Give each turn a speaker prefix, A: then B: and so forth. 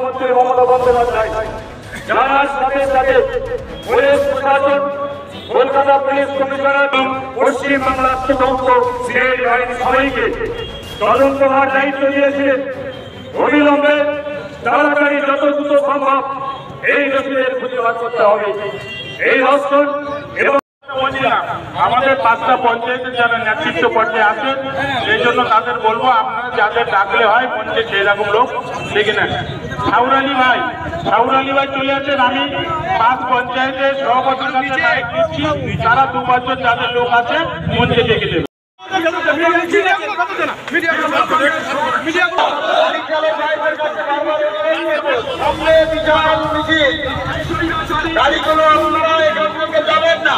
A: মুখ্যমন্ত্রী মমতা বন্দ্যোপাধ্যায়, যারা সাথে সাথে পুলিশ প্রশাসন, কলকাতা পুলিশ কমিশনার, পশ্চিমবাংলার তদন্ত সিআইডি বাহিনী সবাইকে তদন্ত হওয়ার দায়িত্ব দিয়েছিলেন। অবিলম্বে তাড়াতাড়ি যত দ্রুত সম্ভব এই দোষীদের খুঁজে বার করতে হবে। এই ধর্ষণ এবং
B: আমাদের 5টা পঞ্চায়েতের যারা নেতৃত্ব পর্যায়ে আছেন, সেই জন্য তাদের বলবো আপনারা যাদের ডাকলে হয় মঞ্চে সেরকম লোক দেখে নেন। সাউরালি ভাই চলে আসেন। আমি 5 পঞ্চায়েতের সভাপতির কাছে দায়িত্ব দিচ্ছি, তারা 2 বছর যাদের লোক আছে মঞ্চে ডেকে দেবে।
C: গাড়িগুলো আপনারা এখান থেকে যাবেন না।